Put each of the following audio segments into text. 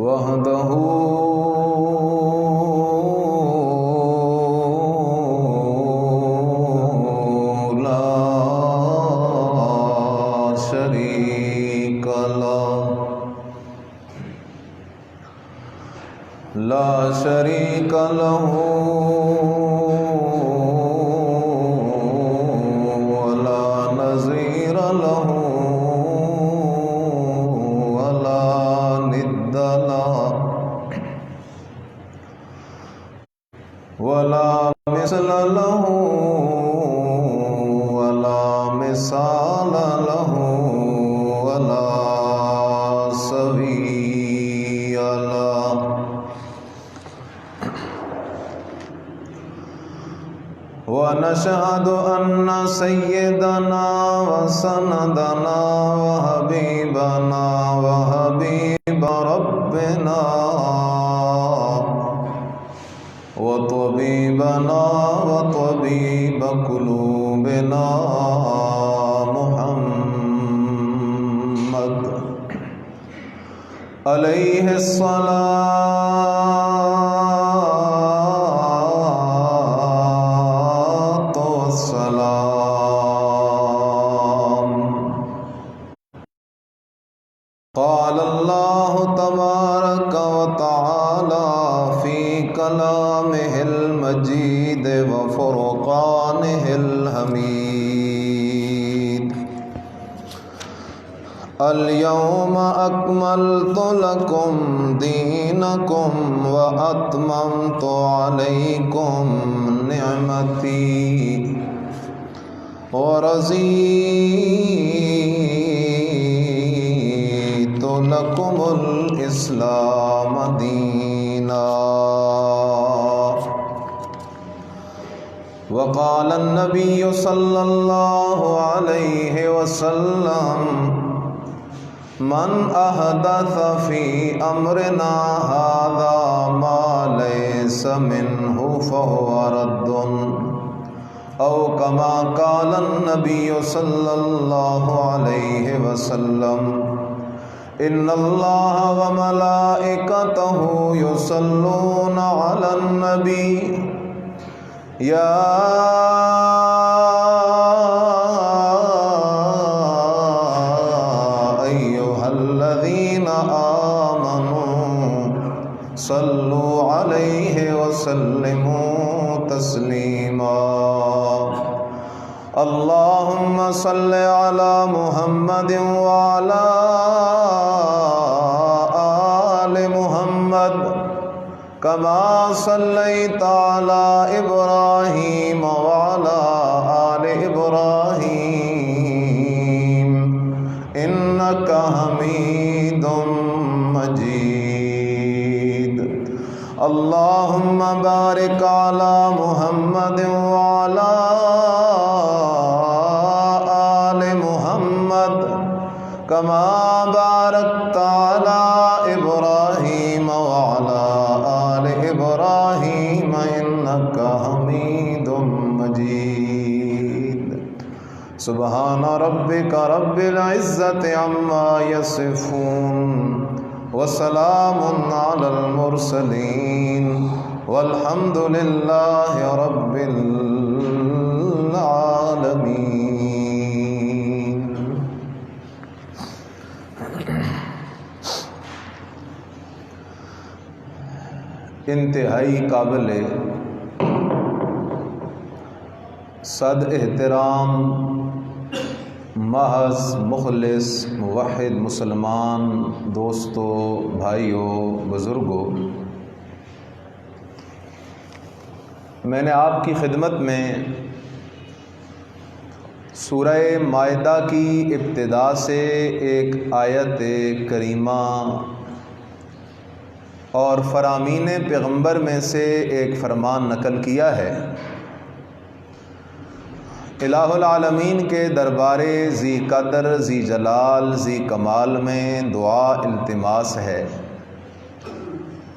وحده لا شريك له ولا نظير له ولا ند له ولا مثل له ولا مثال له ولا سوي له. ونشهد أن سيدنا وسندنا وحبيبنا وحبيب ربنا وطبيبنا وطبيب قلوبنا محمد عليه الصلاة والسلام. قال الله تبارك وتعالى في كلامه المجيد وفرقانه الحميد: اليوم أكملت لكم دينكم وأتممت عليكم نعمتي ورضيت لكم الإسلام دينا. وقال النبي صلى الله عليه وسلم: من أحدث في أمرنا هذا ما ليس منه فهو رد، أو كما قال النبي صلى الله عليه وسلم: إن الله وملائكته يصلون على النبي يا أيها الذين آمنوا صلوا عليه وسلموا تسليما. اللهم صل على محمد وعلى آل محمد كما صليت على إبراهيم وعلى آل إبراهيم إنك حميد مجيد. اللهم بارك على محمد وعلى آل محمد كما باركت على إبراهيم وعلى آل إبراهيم إنك حميد مجيد. سبحان ربك رب العزة عما يصفون وسلام على المرسلين والحمد لله رب العالمين. انتہائی قابل صد احترام محض مخلص موحد مسلمان دوستوں، بھائیوں، بزرگوں، میں نے آپ کی خدمت میں سورہ مائدہ کی ابتدا سے ایک آیت کریمہ اور فرامین پیغمبر میں سے ایک فرمان نقل کیا ہے. الہ العالمین کے دربار ذی قدر، ذی جلال، ذی کمال میں دعا التماس ہے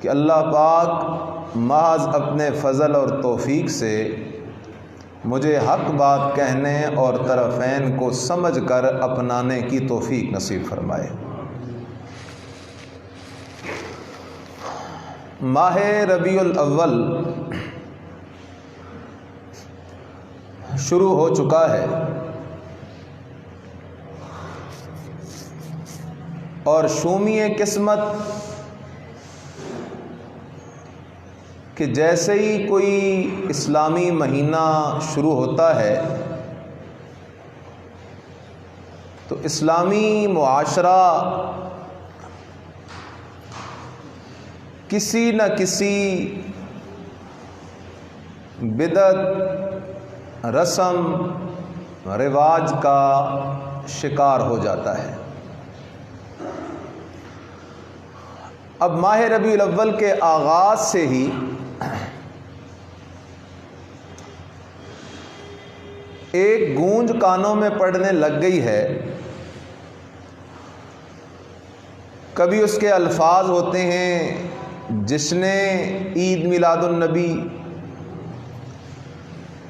کہ اللہ پاک محض اپنے فضل اور توفیق سے مجھے حق بات کہنے اور طرفین کو سمجھ کر اپنانے کی توفیق نصیب فرمائے۔ ماہ ربیع الاول شروع ہو چکا ہے اور شومی قسمت کہ جیسے ہی کوئی اسلامی مہینہ شروع ہوتا ہے تو اسلامی معاشرہ کسی نہ کسی بدعت، رسم رواج کا شکار ہو جاتا ہے۔ اب ماہ ربیع الاول کے آغاز سے ہی ایک گونج کانوں میں پڑنے لگ گئی ہے۔ کبھی اس کے الفاظ ہوتے ہیں جشن عید میلاد النبی،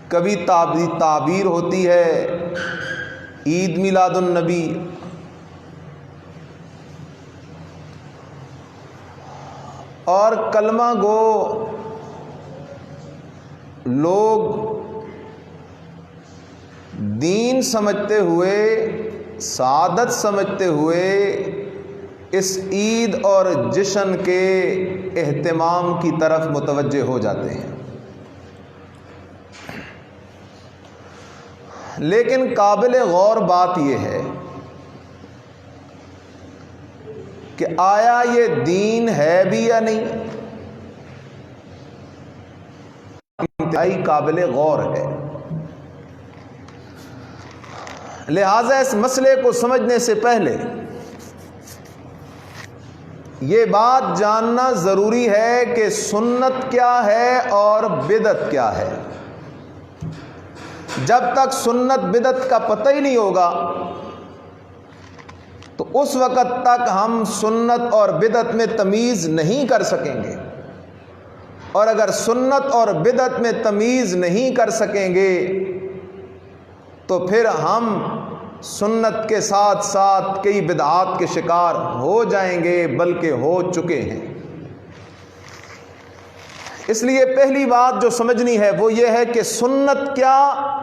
کبھی تعبیر ہوتی ہے عید میلاد النبی، اور کلمہ گو لوگ دین سمجھتے ہوئے، سعادت سمجھتے ہوئے اس عید اور جشن کے اہتمام کی طرف متوجہ ہو جاتے ہیں۔ لیکن قابل غور بات یہ ہے کہ آیا یہ دین ہے بھی یا نہیں؟ انتہائی قابل غور ہے۔ لہذا اس مسئلے کو سمجھنے سے پہلے یہ بات جاننا ضروری ہے کہ سنت کیا ہے اور بدعت کیا ہے۔ جب تک سنت بدعت کا پتہ ہی نہیں ہوگا تو اس وقت تک ہم سنت اور بدعت میں تمیز نہیں کر سکیں گے، اور اگر سنت اور بدعت میں تمیز نہیں کر سکیں گے تو پھر ہم سنت کے ساتھ ساتھ کئی بدعات کے شکار ہو جائیں گے، بلکہ ہو چکے ہیں۔ اس لیے پہلی بات جو سمجھنی ہے وہ یہ ہے کہ سنت کیا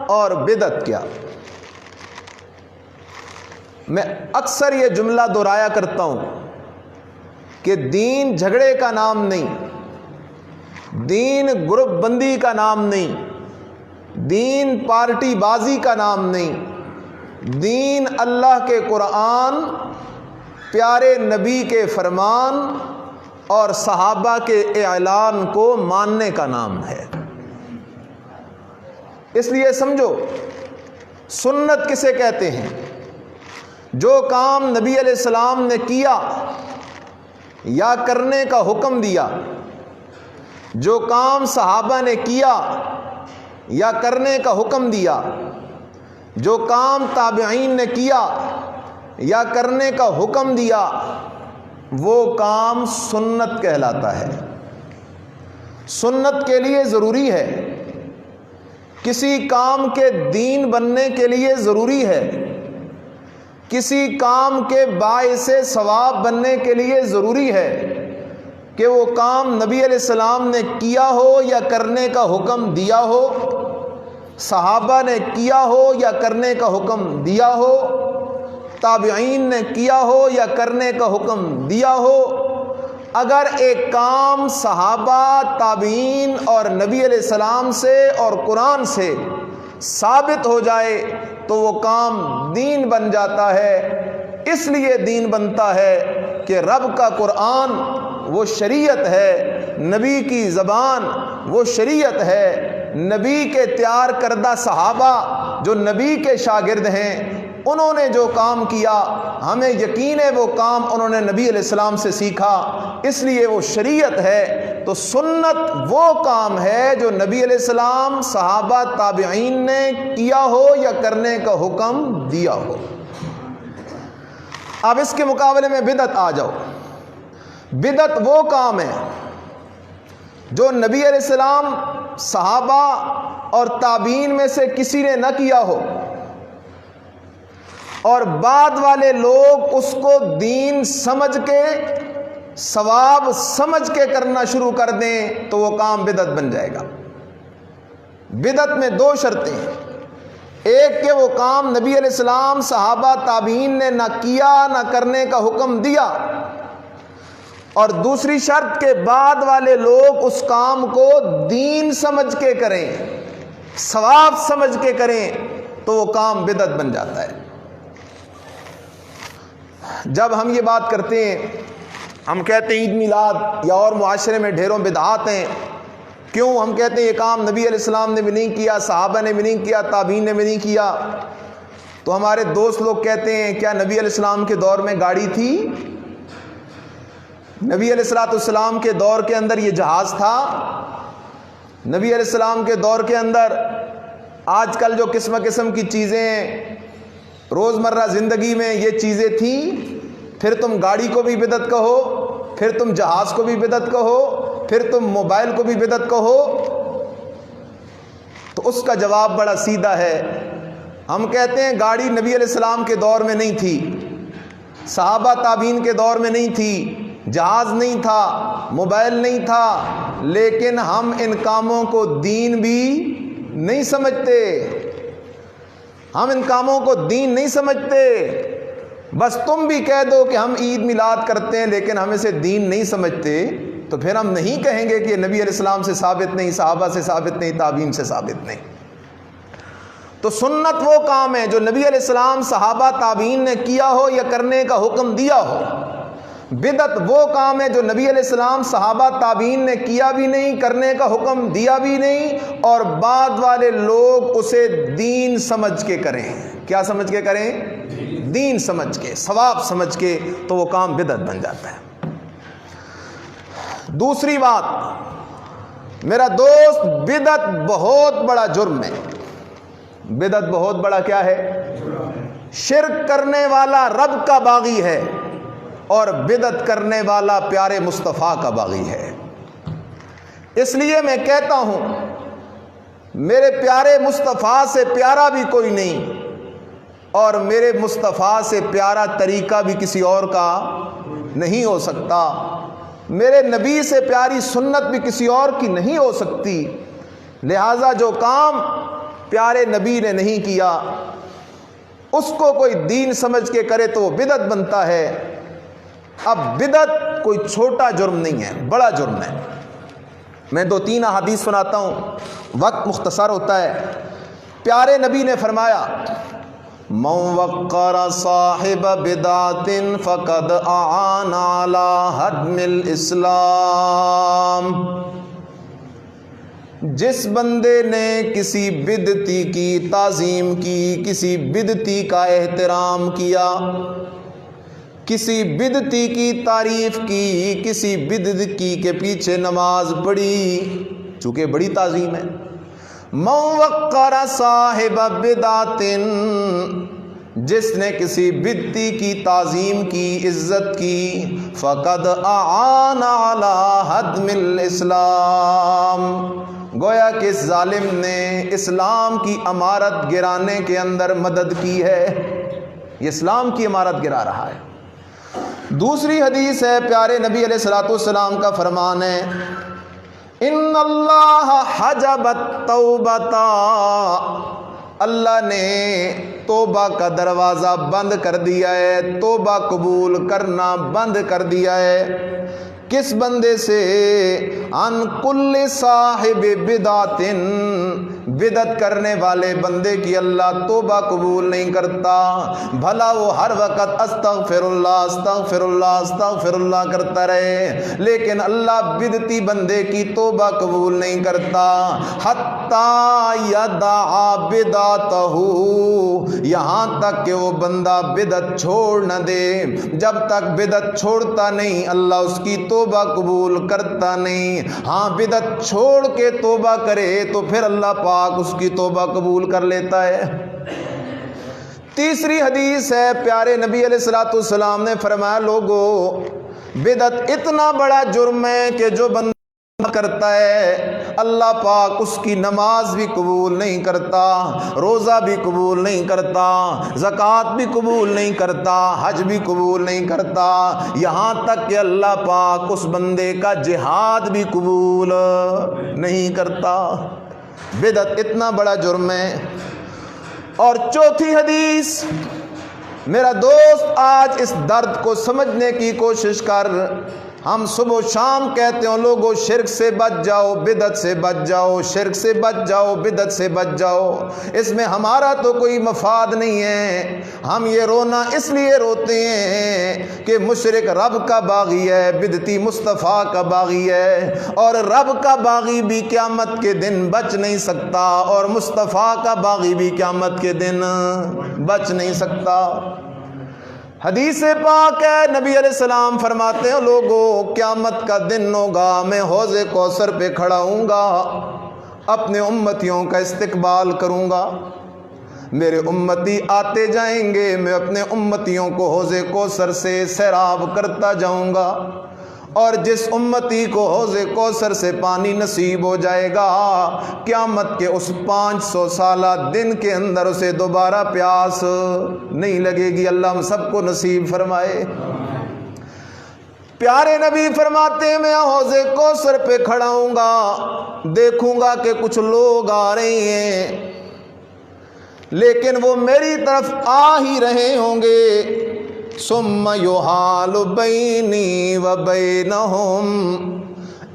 اور بدعت کیا۔ میں اکثر یہ جملہ دہرایا کرتا ہوں کہ دین جھگڑے کا نام نہیں، دین گروپ بندی کا نام نہیں، دین پارٹی بازی کا نام نہیں، دین اللہ کے قرآن، پیارے نبی کے فرمان اور صحابہ کے اعلان کو ماننے کا نام ہے۔ اس لیے سمجھو سنت کسے کہتے ہیں؟ جو کام نبی علیہ السلام نے کیا یا کرنے کا حکم دیا، جو کام صحابہ نے کیا یا کرنے کا حکم دیا، جو کام تابعین نے کیا یا کرنے کا حکم دیا، وہ کام سنت کہلاتا ہے۔ سنت کے لیے ضروری ہے، کسی کام کے دین بننے کے لیے ضروری ہے، کسی کام کے باعث ثواب بننے کے لیے ضروری ہے کہ وہ کام نبی علیہ السلام نے کیا ہو یا کرنے کا حکم دیا ہو، صحابہ نے کیا ہو یا کرنے کا حکم دیا ہو، تابعین نے کیا ہو یا کرنے کا حکم دیا ہو۔ اگر ایک کام صحابہ، تابعین اور نبی علیہ السلام سے اور قرآن سے ثابت ہو جائے تو وہ کام دین بن جاتا ہے۔ اس لیے دین بنتا ہے کہ رب کا قرآن وہ شریعت ہے، نبی کی زبان وہ شریعت ہے، نبی کے تیار کردہ صحابہ جو نبی کے شاگرد ہیں انہوں نے جو کام کیا ہمیں یقین ہے وہ کام انہوں نے نبی علیہ السلام سے سیکھا، اس لیے وہ شریعت ہے۔ تو سنت وہ کام ہے جو نبی علیہ السلام، صحابہ، تابعین نے کیا ہو یا کرنے کا حکم دیا ہو۔ اب اس کے مقابلے میں بدعت آ جاؤ۔ بدعت وہ کام ہے جو نبی علیہ السلام، صحابہ اور تابعین میں سے کسی نے نہ کیا ہو اور بعد والے لوگ اس کو دین سمجھ کے، ثواب سمجھ کے کرنا شروع کر دیں تو وہ کام بدعت بن جائے گا۔ بدعت میں دو شرطیں ہیں، ایک کہ وہ کام نبی علیہ السلام، صحابہ، تابعین نے نہ کیا، نہ کرنے کا حکم دیا، اور دوسری شرط کہ بعد والے لوگ اس کام کو دین سمجھ کے کریں، ثواب سمجھ کے کریں تو وہ کام بدعت بن جاتا ہے۔ جب ہم یہ بات کرتے ہیں، ہم کہتے ہیں عید میلاد یا اور معاشرے میں ڈھیروں بدعات ہیں، کیوں ہم کہتے ہیں یہ کام نبی علیہ السلام نے بھی نہیں کیا، صحابہ نے بھی نہیں کیا، تابعین نے بھی نہیں کیا؟ تو ہمارے دوست لوگ کہتے ہیں کیا نبی علیہ السلام کے دور میں گاڑی تھی؟ نبی علیہ السلام کے دور کے اندر یہ جہاز تھا؟ نبی علیہ السلام کے دور کے اندر آج کل جو قسم قسم کی چیزیں روزمرہ زندگی میں یہ چیزیں تھیں؟ پھر تم گاڑی کو بھی بدعت کہو، پھر تم جہاز کو بھی بدعت کہو، پھر تم موبائل کو بھی بدعت کہو؟ تو اس کا جواب بڑا سیدھا ہے۔ ہم کہتے ہیں گاڑی نبی علیہ السلام کے دور میں نہیں تھی، صحابہ تابعین کے دور میں نہیں تھی، جہاز نہیں تھا، موبائل نہیں تھا، لیکن ہم ان کاموں کو دین بھی نہیں سمجھتے، ہم ان کاموں کو دین نہیں سمجھتے۔ بس تم بھی کہہ دو کہ ہم عید میلاد کرتے ہیں لیکن ہم اسے دین نہیں سمجھتے، تو پھر ہم نہیں کہیں گے کہ یہ نبی علیہ السلام سے ثابت نہیں، صحابہ سے ثابت نہیں، تابعین سے ثابت نہیں۔ تو سنت وہ کام ہے جو نبی علیہ السلام، صحابہ، تابعین نے کیا ہو یا کرنے کا حکم دیا ہو۔ بدعت وہ کام ہے جو نبی علیہ السلام، صحابہ، تابعین نے کیا بھی نہیں، کرنے کا حکم دیا بھی نہیں، اور بعد والے لوگ اسے دین سمجھ کے کریں۔ کیا سمجھ کے کریں؟ دین سمجھ کے، ثواب سمجھ کے، تو وہ کام بدعت بن جاتا ہے۔ دوسری بات میرا دوست، بدعت بہت بڑا جرم ہے۔ بدعت بہت بڑا کیا ہے؟ شرک کرنے والا رب کا باغی ہے اور بدعت کرنے والا پیارے مصطفیٰ کا باغی ہے۔ اس لیے میں کہتا ہوں میرے پیارے مصطفیٰ سے پیارا بھی کوئی نہیں، اور میرے مصطفیٰ سے پیارا طریقہ بھی کسی اور کا نہیں ہو سکتا، میرے نبی سے پیاری سنت بھی کسی اور کی نہیں ہو سکتی۔ لہٰذا جو کام پیارے نبی نے نہیں کیا اس کو کوئی دین سمجھ کے کرے تو وہ بدعت بنتا ہے۔ اب بدعت کوئی چھوٹا جرم نہیں ہے، بڑا جرم ہے۔ میں 2-3 احادیث سناتا ہوں، وقت مختصر ہوتا ہے۔ پیارے نبی نے فرمایا، من وقر صاحب بدعت فقد اعان علی ہدم الاسلام، جس بندے نے کسی بدعتی کی تعظیم کی، کسی بدعتی کا احترام کیا، کسی بدعتی کی تعریف کی، کسی بدعتی کے پیچھے نماز پڑھی، چونکہ بڑی تعظیم ہے۔ من وقر صاحب بدعت، جس نے کسی بدعتی کی تعظیم کی، عزت کی، فقد اعان علی ہدم الاسلام، گویا کہ اس ظالم نے اسلام کی عمارت گرانے کے اندر مدد کی ہے، یہ اسلام کی عمارت گرا رہا ہے۔ دوسری حدیث ہے، پیارے نبی علیہ الصلوۃ والسلام کا فرمان ہے، ان اللہ حجب التوبۃ، اللہ نے توبہ کا دروازہ بند کر دیا ہے، توبہ قبول کرنا بند کر دیا ہے۔ کس بندے سے؟ ان کل صاحب بدعت، بدعت کرنے والے بندے کی اللہ توبہ قبول نہیں کرتا، بھلا وہ ہر وقت استغفر اللہ استغفر اللہ استغفر اللہ کرتا رہے، لیکن اللہ بدعتی بندے کی توبہ قبول نہیں کرتا۔ حتی یدع بدعتہ، یہاں تک کہ وہ بندہ بدعت چھوڑ نہ دے، جب تک بدعت چھوڑتا نہیں اللہ اس کی توبہ قبول کرتا نہیں۔ ہاں بدعت چھوڑ کے توبہ کرے تو پھر اللہ پاک اس کی توبہ قبول کر لیتا ہے۔ تیسری حدیث ہے، پیارے نبی علیہ الصلوۃ والسلام نے فرمایا، لوگو بدعت اتنا بڑا جرم ہے کہ جو بندہ کرتا ہے اللہ پاک اس کی نماز بھی قبول نہیں کرتا، روزہ بھی قبول نہیں کرتا، زکوٰۃ بھی قبول نہیں کرتا، حج بھی قبول نہیں کرتا، یہاں تک کہ اللہ پاک اس بندے کا جہاد بھی قبول نہیں کرتا۔ بدعت اتنا بڑا جرم ہے۔ اور چوتھی حدیث، میرا دوست آج اس درد کو سمجھنے کی کوشش کر۔ ہم صبح و شام کہتے ہیں لوگوں شرک سے بچ جاؤ، بدعت سے بچ جاؤ، شرک سے بچ جاؤ، بدعت سے بچ جاؤ، اس میں ہمارا تو کوئی مفاد نہیں ہے۔ ہم یہ رونا اس لیے روتے ہیں کہ مشرک رب کا باغی ہے، بدعتی مصطفیٰ کا باغی ہے، اور رب کا باغی بھی قیامت کے دن بچ نہیں سکتا، اور مصطفیٰ کا باغی بھی قیامت کے دن بچ نہیں سکتا۔ حدیث پاک ہے، نبی علیہ السلام فرماتے ہیں لوگوں قیامت کا دن ہوگا، میں حوض کوثر پہ کھڑا ہوں گا، اپنے امتیوں کا استقبال کروں گا، میرے امتی آتے جائیں گے، میں اپنے امتیوں کو حوض کوثر سے سیراب کرتا جاؤں گا، اور جس امتی کو حوض کوثر سے پانی نصیب ہو جائے گا، قیامت کے اس 500 سالہ دن کے اندر اسے دوبارہ پیاس نہیں لگے گی۔ اللہ ہم سب کو نصیب فرمائے۔ پیارے نبی فرماتے ہیں میں حوض کوثر پہ کھڑا ہوں گا، دیکھوں گا کہ کچھ لوگ آ رہے ہیں، لیکن وہ میری طرف آ ہی رہے ہوں گے، ثم یحال بینی و بینہم،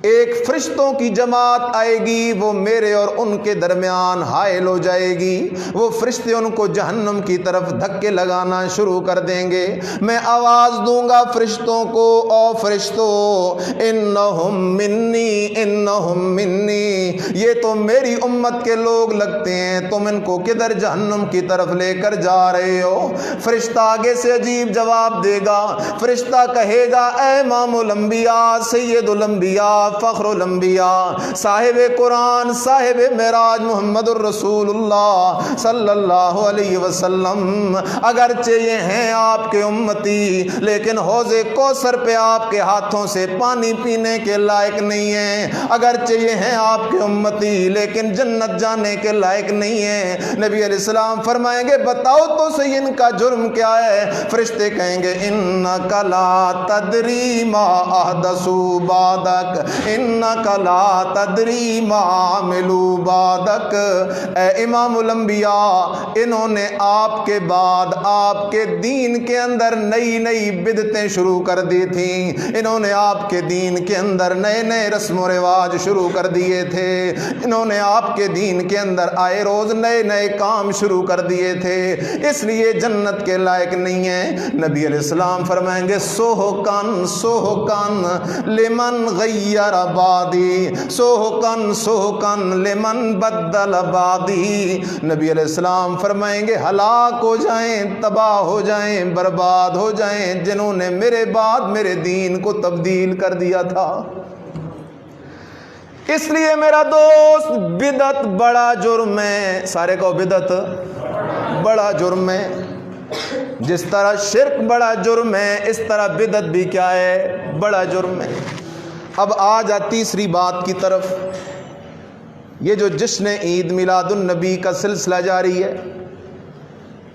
ایک فرشتوں کی جماعت آئے گی، وہ میرے اور ان کے درمیان حائل ہو جائے گی، وہ فرشتے ان کو جہنم کی طرف دھکے لگانا شروع کر دیں گے، میں آواز دوں گا فرشتوں کو، او فرشتوں انہم منی انہم منی، یہ تو میری امت کے لوگ لگتے ہیں، تم ان کو کدھر جہنم کی طرف لے کر جا رہے ہو؟ فرشتہ آگے سے عجیب جواب دے گا، فرشتہ کہے گا اے امام الانبیاء، سید الانبیاء، فخر الانبیاء، صاحب قرآن، صاحب معراج، محمد الرسول اللہ صلی اللہ علیہ وسلم، اگرچہ یہ ہیں آپ کے امتی، لیکن حوض کوثر پہ آپ کے ہاتھوں سے پانی پینے کے لائق نہیں ہیں، اگرچہ یہ ہیں آپ کے امتی، لیکن جنت جانے کے لائق نہیں ہیں۔ نبی علیہ السلام فرمائیں گے بتاؤ تو صحیح ان کا جرم کیا ہے؟ فرشتے کہیں گے انک لا تدری ما احدثوا بعدک، انک لا تدری ما عملوا بعدک، اے امام الانبیاء، انہوں نے آپ کے بعد آپ کے دین کے اندر نئی نئی بدعتیں شروع کر دی تھیں، انہوں نے آپ کے دین کے اندر نئے نئے رسم و رواج شروع کر دیے تھے، انہوں نے آپ کے دین کے اندر آئے روز نئے نئے کام شروع کر دیے تھے، اس لیے جنت کے لائق نہیں ہیں۔ نبی علیہ السلام فرمائیں گے سوہکن سوہکن لمن غیر بادی، سوہکن سوہکن لمن بدل بادی، نبی علیہ السلام فرمائیں گے ہلاک ہو جائیں، تباہ ہو جائیں، برباد ہو جائیں جنہوں نے میرے بعد میرے دین کو تبدیل کر دیا تھا۔ اس لیے میرا دوست بدعت بڑا جرم ہے، سارے کو بدعت بڑا جرم ہے، جس طرح شرک بڑا جرم ہے اس طرح بدعت بھی کیا ہے؟ بڑا جرم ہے۔ اب آ جا تیسری بات کی طرف، یہ جو جشن عید میلاد النبی کا سلسلہ جاری ہے،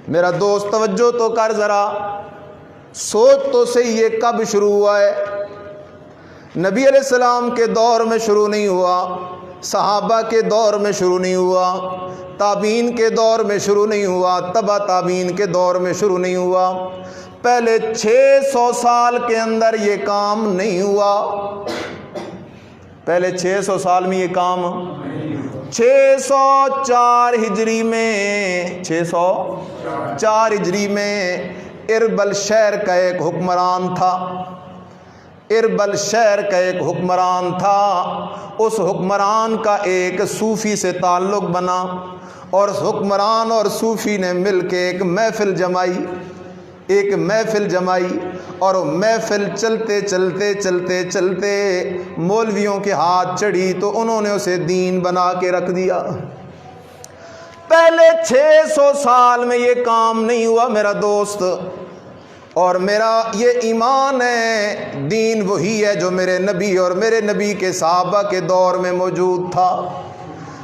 میرا دوست توجہ تو کر ذرا، سوچ تو صحیح یہ کب شروع ہوا ہے؟ نبی علیہ السلام کے دور میں شروع نہیں ہوا، صحابہ کے دور میں شروع نہیں ہوا، تابعین کے دور میں شروع نہیں ہوا، تبع تابعین کے دور میں شروع نہیں ہوا، پہلے 600 سال کے اندر یہ کام نہیں ہوا، پہلے 600 سال میں یہ کام 604 ہجری میں 604 ہجری میں اربل شہر کا ایک حکمران تھا، اربل شہر کا ایک حکمران تھا، اس حکمران کا ایک صوفی سے تعلق بنا، اور اس حکمران اور صوفی نے مل کے ایک محفل جمائی، اور وہ محفل چلتے چلتے چلتے چلتے مولویوں کے ہاتھ چڑھی تو انہوں نے اسے دین بنا کے رکھ دیا۔ پہلے 600 سال میں یہ کام نہیں ہوا میرا دوست، اور میرا یہ ایمان ہے دین وہی ہے جو میرے نبی اور میرے نبی کے صحابہ کے دور میں موجود تھا.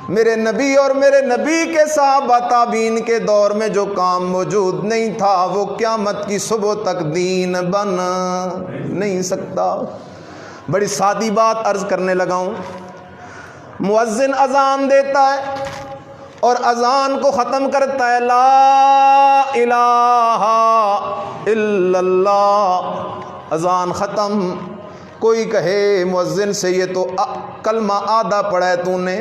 میرے نبی اور میرے نبی کے صحابہ تابعین کے دور میں جو کام موجود نہیں تھا وہ قیامت کی صبح تک دین بن نہیں سکتا. بڑی سادی بات عرض کرنے لگا ہوں. مؤذن اذان دیتا ہے اور اذان کو ختم کرتا ہے لا الہ الا اللہ. اذان ختم. کوئی کہے مؤذن سے یہ تو کلمہ آدھا پڑھا ہے تو نے,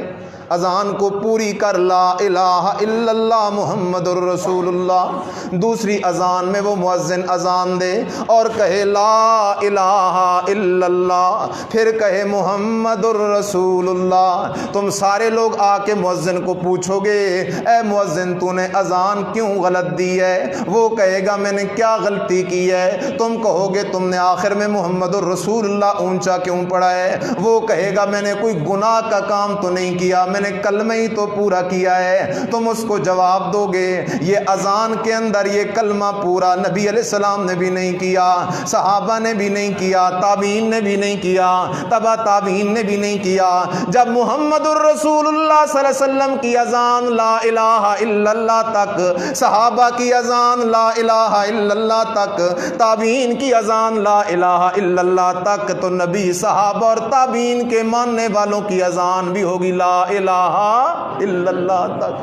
اذان کو پوری کر لا الہ الا اللہ محمد الرسول اللہ. دوسری اذان میں وہ مؤذن اذان دے اور کہے لا الہ الا اللہ, پھر کہے محمد الرسول اللہ. تم سارے لوگ آ کے مؤذن کو پوچھو گے اے مؤذن تو نے اذان کیوں غلط دی ہے؟ وہ کہے گا میں نے کیا غلطی کی ہے؟ تم کہو گے تم نے آخر میں محمد الرسول اللہ اونچا کیوں پڑھا ہے؟ وہ کہے گا میں نے کوئی گناہ کا کام تو نہیں کیا, میں نے کلمہ ہی تو پورا کیا ہے. تم اس کو جواب دو گے یہ اذان کے اندر یہ کلمہ پورا نبی علیہ السلام نے بھی نہیں کیا, صحابہ نے بھی نہیں کیا, تابعین نے بھی نہیں کیا, تبع تابعین نے بھی نہیں کیا. جب محمد الرسول اللہ صلی اللہ علیہ وسلم کی اذان لا الہ الا اللہ تک, صحابہ کی اذان لا الہ الا اللہ تک, تابعین کی اذان لا الہ الا اللہ تک, تو نبی صحابہ اور تابعین کے ماننے والوں کی اذان بھی ہوگی لا الہ الا اللہ تک.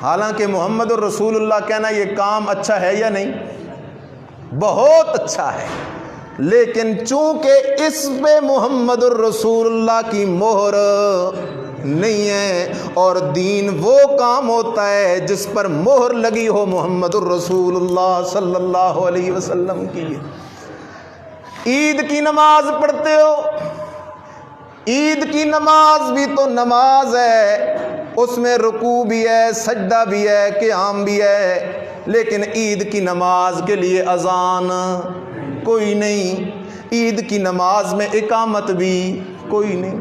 حالانکہ محمد الرسول اللہ کہنا یہ کام اچھا ہے یا نہیں؟ بہت اچھا ہے, لیکن چونکہ اس پہ محمد الرسول اللہ کی مہر نہیں ہے, اور دین وہ کام ہوتا ہے جس پر مہر لگی ہو محمد الرسول اللہ صلی اللہ علیہ وسلم کی. عید کی نماز پڑھتے ہو, عید کی نماز بھی تو نماز ہے, اس میں رکوع بھی ہے, سجدہ بھی ہے, قیام بھی ہے, لیکن عید کی نماز کے لیے اذان کوئی نہیں, عید کی نماز میں اقامت بھی کوئی نہیں.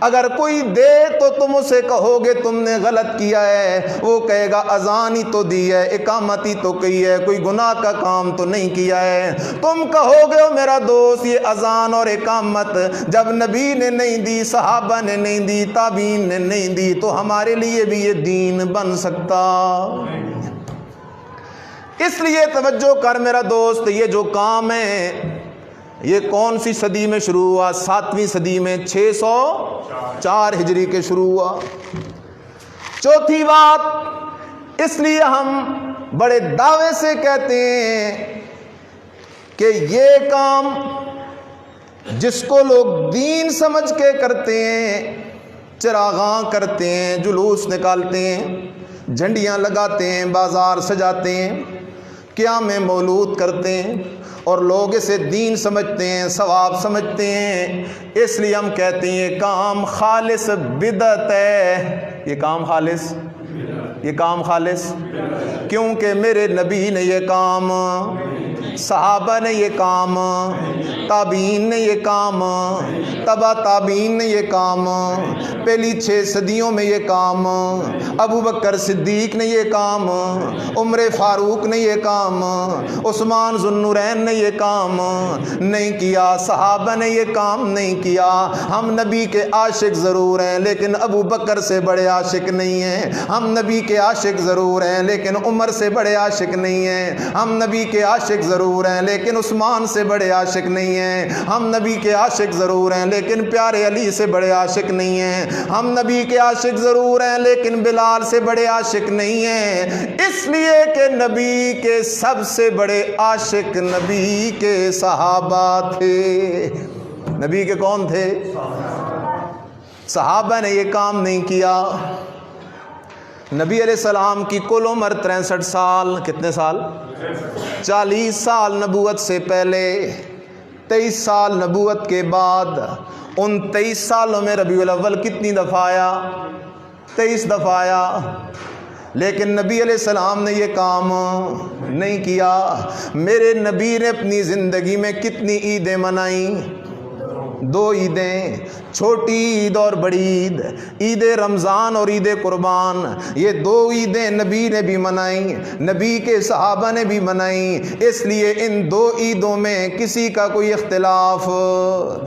اگر کوئی دے تو تم اسے کہو گے تم نے غلط کیا ہے, وہ کہے گا اذان ہی تو دی ہے, اقامت ہی تو کی ہے, کوئی گناہ کا کام تو نہیں کیا ہے. تم کہو گے او میرا دوست یہ اذان اور اقامت جب نبی نے نہیں دی, صحابہ نے نہیں دی, تابعین نے نہیں دی, تو ہمارے لیے بھی یہ دین بن سکتا. اس لیے توجہ کر میرا دوست, یہ جو کام ہے یہ کون سی صدی میں شروع ہوا؟ 7ویں صدی میں, 604 ہجری کے شروع ہوا. چوتھی بات, اس لیے ہم بڑے دعوے سے کہتے ہیں کہ یہ کام جس کو لوگ دین سمجھ کے کرتے ہیں, چراغاں کرتے ہیں, جلوس نکالتے ہیں, جھنڈیاں لگاتے ہیں, بازار سجاتے ہیں, قیام مولود کرتے ہیں, اور لوگ اسے دین سمجھتے ہیں, ثواب سمجھتے ہیں, اس لیے ہم کہتے ہیں یہ کام خالص بدعت ہے. یہ کام خالص, یہ کام خالص, کیونکہ میرے نبی نے یہ کام, صحابہ نے یہ کام, تابعین نے یہ کام, تبع تابعین نے یہ کام, پہلی 6 صدیوں میں یہ کام, ابو بکر صدیق نے یہ کام, عمر فاروق نے یہ کام, عثمان ذو النورین نے یہ کام نہیں کیا, صحابہ نے یہ کام نہیں کیا. ہم نبی کے عاشق ضرور ہیں لیکن ابو بکر سے بڑے عاشق نہیں ہیں. ہم نبی کے عاشق ضرور ہیں لیکن عمر سے بڑے عاشق نہیں ہیں. ہم نبی کے عاشق ضرور ہیں لیکن عثمان سے بڑے عاشق نہیں ہیں. ہم نبی کے عاشق ضرور ہیں لیکن پیارے علی سے بڑے عاشق نہیں ہیں. ہم نبی کے عاشق ضرور ہیں لیکن بلال سے بڑے عاشق نہیں ہیں, اس لیے کہ نبی کے سب سے بڑے عاشق نبی کے صحابہ تھے. نبی کے کون تھے؟ صحابہ نے یہ کام نہیں کیا. نبی علیہ السلام کی کل عمر 63 سال. کتنے سال؟ 40 سال نبوت سے پہلے, 23 سال نبوت کے بعد. ان 23 سالوں میں ربیع الاول کتنی دفعہ آیا؟ 23 دفعہ آیا. لیکن نبی علیہ السلام نے یہ کام نہیں کیا. میرے نبی نے اپنی زندگی میں کتنی عیدیں منائیں؟ دو عیدیں، چھوٹی عید اور بڑی عید، عید رمضان اور عید قربان، یہ دو عیدیں نبی نے بھی منائیں، نبی کے صحابہ نے بھی منائیں، اس لیے ان دو عیدوں میں کسی کا کوئی اختلاف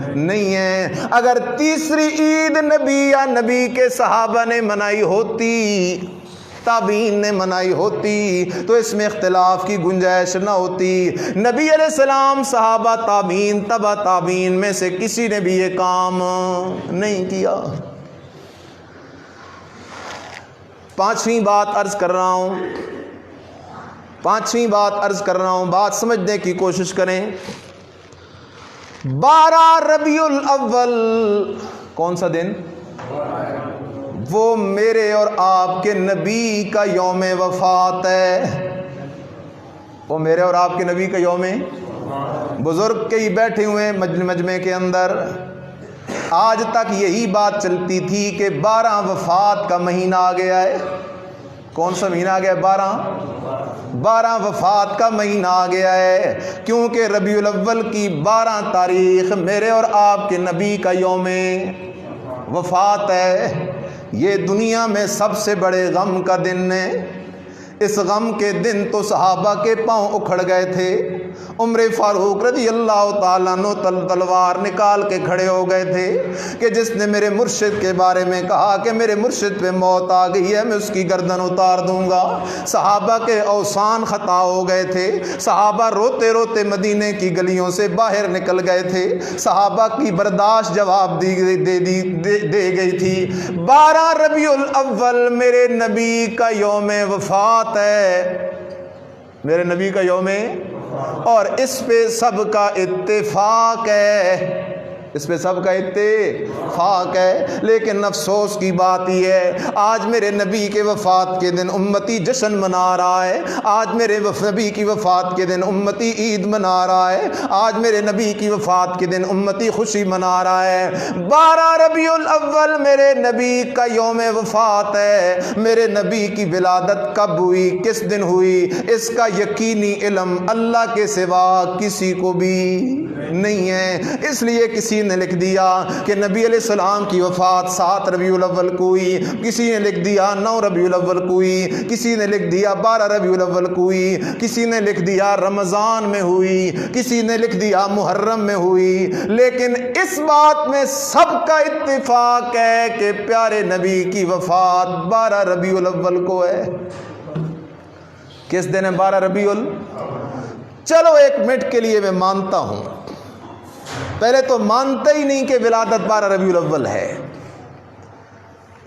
نہیں ہے۔ اگر تیسری عید نبی یا نبی کے صحابہ نے منائی ہوتی، تابعین نے منائی ہوتی، تو اس میں اختلاف کی گنجائش نہ ہوتی۔ نبی علیہ السلام، صحابہ، تابعین، تبع تابعین میں سے کسی نے بھی یہ کام نہیں کیا۔ پانچویں بات عرض کر رہا ہوں، بات سمجھنے کی کوشش کریں۔ 12 ربیع الاول کون سا دن؟ وہ میرے اور آپ کے نبی کا یوم وفات ہے۔ وہ میرے اور آپ کے نبی کا یوم، بزرگ کئی بیٹھے ہوئے ہیں مجمع کے اندر، آج تک یہی بات چلتی تھی کہ 12 وفات کا مہینہ آ گیا ہے۔ کون سا مہینہ آ گیا ہے؟ 12 وفات کا مہینہ آ گیا ہے، کیونکہ ربیع الاول کی 12 تاریخ میرے اور آپ کے نبی کا یوم وفات ہے۔ یہ دنیا میں سب سے بڑے غم کا دن ہے۔ اس غم کے دن تو صحابہ کے پاؤں اکھڑ گئے تھے۔ عمر فاروق رضی اللہ تعالیٰ عنہ تلوار نکال کے کھڑے ہو گئے تھے کہ جس نے میرے مرشد کے بارے میں کہا کہ میرے مرشد پہ موت آ گئی ہے، میں اس کی گردن اتار دوں گا۔ صحابہ کے اوسان خطا ہو گئے تھے، صحابہ روتے روتے مدینے کی گلیوں سے باہر نکل گئے تھے، صحابہ کی برداشت جواب دے گئی تھی۔ 12 ربیع الاول میرے نبی کا یوم وفات ہے، میرے نبی کا یوم، اور اس پہ سب کا اتفاق ہے، اس پہ سب کا اتفاق ہے۔ لیکن افسوس کی بات یہ ہے، آج میرے نبی کے وفات کے دن امتی جشن منا رہا ہے، آج میرے نبی کی وفات کے دن امتی عید منا رہا ہے، آج میرے نبی کی وفات کے دن امتی خوشی منا رہا ہے۔ 12 ربیع الاول میرے نبی کا یوم وفات ہے۔ میرے نبی کی ولادت کب ہوئی، کس دن ہوئی، اس کا یقینی علم اللہ کے سوا کسی کو بھی نہیں ہے۔ اس لیے کسی نے لکھ دیا کہ نبی علیہ السلام کی وفات 7 ربیع الاول کو ہوئی، کسی نے لکھ دیا 9 ربیع الاول کو ہوئی، کسی نے لکھ دیا 12 ربیع الاول کو ہوئی، کسی نے لکھ دیا رمضان میں ہوئی، کسی نے لکھ دیا محرم میں ہوئی۔ لیکن اس بات میں سب کا اتفاق ہے کہ پیارے نبی کی وفات 12 ربیع الاول کو ہے۔ کس دن ہے 12 ربیع الاول؟ چلو ایک منٹ کے لیے میں مانتا ہوں، پہلے تو مانتا ہی نہیں کہ ولادت 12 ربیع الاول ہے،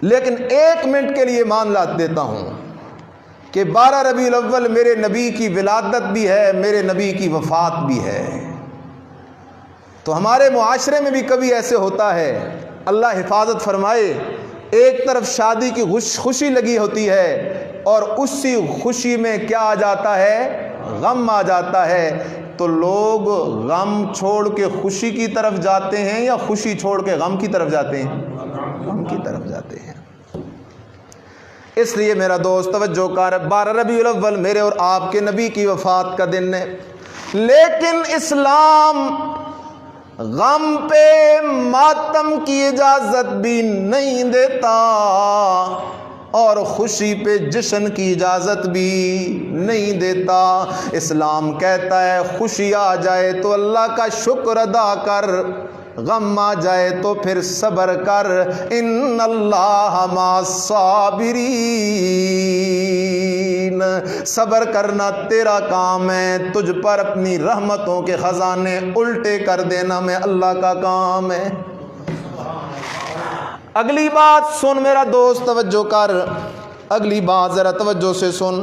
لیکن ایک منٹ کے لیے مان دیتا ہوں کہ 12 ربیع الاول میرے نبی کی ولادت بھی ہے، میرے نبی کی وفات بھی ہے۔ تو ہمارے معاشرے میں بھی کبھی ایسے ہوتا ہے، اللہ حفاظت فرمائے، ایک طرف شادی کی خوشی لگی ہوتی ہے اور اسی خوشی میں کیا آ جاتا ہے، غم آ جاتا ہے، تو لوگ غم چھوڑ کے خوشی کی طرف جاتے ہیں یا خوشی چھوڑ کے غم کی طرف جاتے ہیں؟ غم کی طرف جاتے ہیں۔ اس لیے میرا دوست توجہ کر، 12 ربیع الاول میرے اور آپ کے نبی کی وفات کا دن ہے، لیکن اسلام غم پہ ماتم کی اجازت بھی نہیں دیتا اور خوشی پہ جشن کی اجازت بھی نہیں دیتا۔ اسلام کہتا ہے خوشی آ جائے تو اللہ کا شکر ادا کر، غم آ جائے تو پھر صبر کر، ان اللہ مع الصابرین، صبر کرنا تیرا کام ہے، تجھ پر اپنی رحمتوں کے خزانے الٹے کر دینا میں اللہ کا کام ہے۔ اگلی بات سن میرا دوست، توجہ کر، اگلی بات ذرا توجہ سے سن۔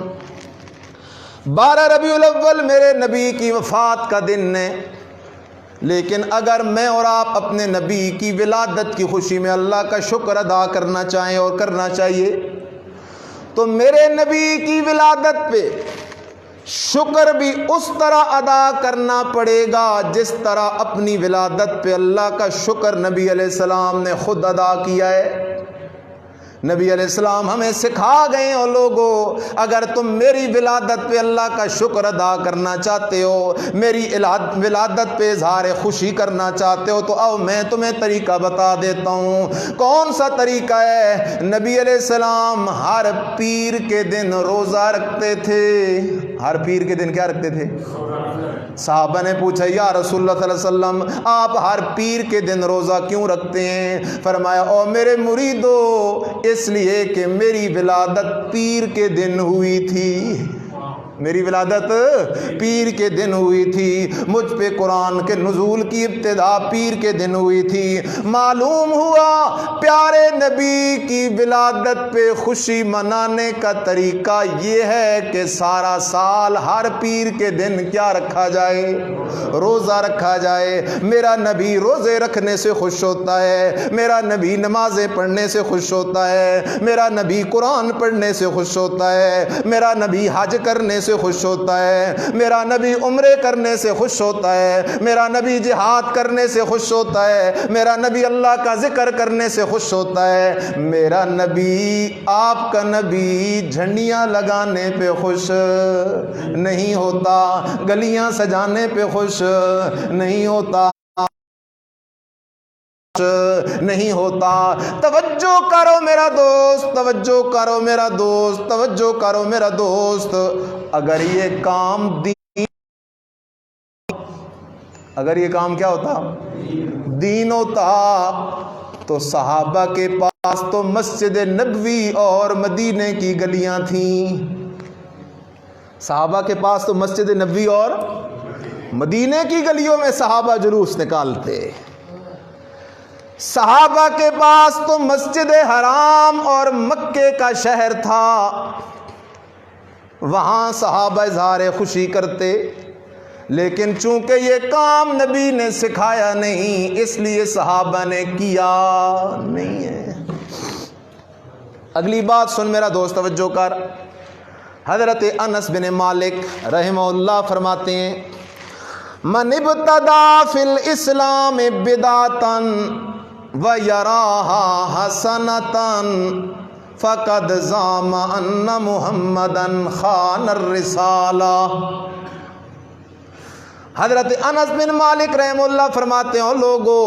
12 ربیع الاول میرے نبی کی وفات کا دن ہے، لیکن اگر میں اور آپ اپنے نبی کی ولادت کی خوشی میں اللہ کا شکر ادا کرنا چاہیں اور کرنا چاہیے تو میرے نبی کی ولادت پہ شکر بھی اس طرح ادا کرنا پڑے گا جس طرح اپنی ولادت پہ اللہ کا شکر نبی علیہ السلام نے خود ادا کیا ہے۔ نبی علیہ السلام ہمیں سکھا گئے ہو لوگوں، اگر تم میری ولادت پہ اللہ کا شکر ادا کرنا چاہتے ہو، میری ولادت پہ اظہار خوشی کرنا چاہتے ہو، تو آؤ میں تمہیں طریقہ بتا دیتا ہوں۔ کون سا طریقہ ہے؟ نبی علیہ السلام ہر پیر کے دن روزہ رکھتے تھے۔ ہر پیر کے دن کیا رکھتے تھے؟ صحابہ نے پوچھا یا رسول اللہ صلی اللہ علیہ وسلم آپ ہر پیر کے دن روزہ کیوں رکھتے ہیں؟ فرمایا او میرے مریدو، اس لیے کہ میری ولادت پیر کے دن ہوئی تھی، میری ولادت پیر کے دن ہوئی تھی، مجھ پہ قرآن کے نزول کی ابتدا پیر کے دن ہوئی تھی۔ معلوم ہوا پیارے نبی کی ولادت پہ خوشی منانے کا طریقہ یہ ہے کہ سارا سال ہر پیر کے دن کیا رکھا جائے؟ روزہ رکھا جائے۔ میرا نبی روزے رکھنے سے خوش ہوتا ہے، میرا نبی نمازیں پڑھنے سے خوش ہوتا ہے، میرا نبی قرآن پڑھنے سے خوش ہوتا ہے، میرا نبی حج کرنے سے خوش ہوتا ہے، میرا نبی عمرے کرنے سے خوش ہوتا ہے، میرا نبی جہاد کرنے سے خوش ہوتا ہے، میرا نبی اللہ کا ذکر کرنے سے خوش ہوتا ہے۔ میرا نبی، آپ کا نبی جھنڈیاں لگانے پہ خوش نہیں ہوتا، گلیاں سجانے پہ خوش نہیں ہوتا، نہیں ہوتا۔ توجہ کرو میرا دوست، توجہ کرو میرا دوست، توجہ کرو میرا دوست، اگر یہ کام اگر یہ کام کیا ہوتا؟ دین ہوتا، تو صحابہ کے پاس تو مسجد نبوی اور مدینے کی گلیاں تھیں۔ صحابہ کے پاس تو مسجد نبوی اور مدینے کی گلیوں میں صحابہ جلوس نکالتے۔ صحابہ کے پاس تو مسجد حرام اور مکے کا شہر تھا، وہاں صحابہ اظہار خوشی کرتے، لیکن چونکہ یہ کام نبی نے سکھایا نہیں، اس لیے صحابہ نے کیا نہیں ہے۔ اگلی بات سن میرا دوست، توجہ کر۔ حضرت انس بن مالک رحمہ اللہ فرماتے ہیں من ابتدا فی الاسلام بدعتا وَيَرَاهَا حَسَنَةً فَقَدْ زَعَمَ أَنَّ مُحَمَّدًا خَانَ الرِّسَالَةَ۔ حضرت انس بن مالک رحمہ اللہ فرماتے ہیں لوگوں،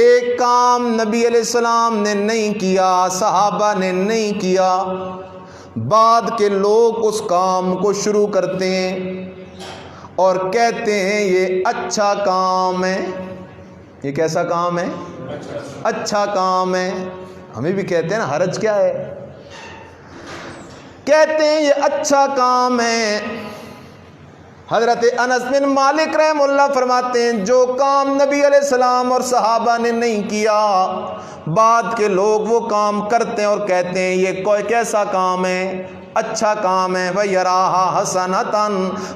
ایک کام نبی علیہ السلام نے نہیں کیا، صحابہ نے نہیں کیا، بعد کے لوگ اس کام کو شروع کرتے ہیں اور کہتے ہیں یہ اچھا کام ہے۔ یہ کیسا کام ہے؟ اچھا کام ہے۔ ہمیں بھی کہتے ہیں نا حرج کیا ہے، کہتے ہیں یہ اچھا کام ہے۔ حضرت انس بن مالک رحمہ اللہ فرماتے ہیں جو کام نبی علیہ السلام اور صحابہ نے نہیں کیا، بعد کے لوگ وہ کام کرتے ہیں اور کہتے ہیں یہ کوئی کیسا کام ہے؟ اچھا کام ہے۔ وَيَرَاهَا حَسَنَةً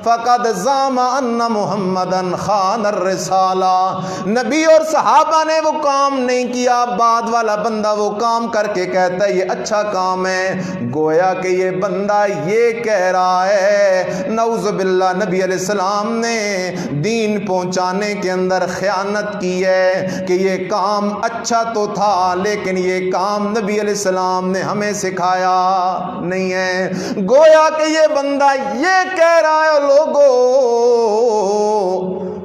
فَقَدْ زَعَمَ أَنَّ مُحَمَّدًا خَانَ الرِّسَالَةَ۔ نبی اور صحابہ نے وہ کام نہیں کیا، بعد والا بندہ وہ کام کر کے کہتا ہے یہ اچھا کام ہے، گویا کہ یہ بندہ یہ کہہ رہا ہے نعوذ باللہ نبی علیہ السلام نے دین پہنچانے کے اندر خیانت کی ہے کہ یہ کام اچھا تو تھا لیکن یہ کام نبی علیہ السلام نے ہمیں سکھایا نہیں ہے۔ گویا کہ یہ بندہ یہ کہہ رہا ہے لوگوں،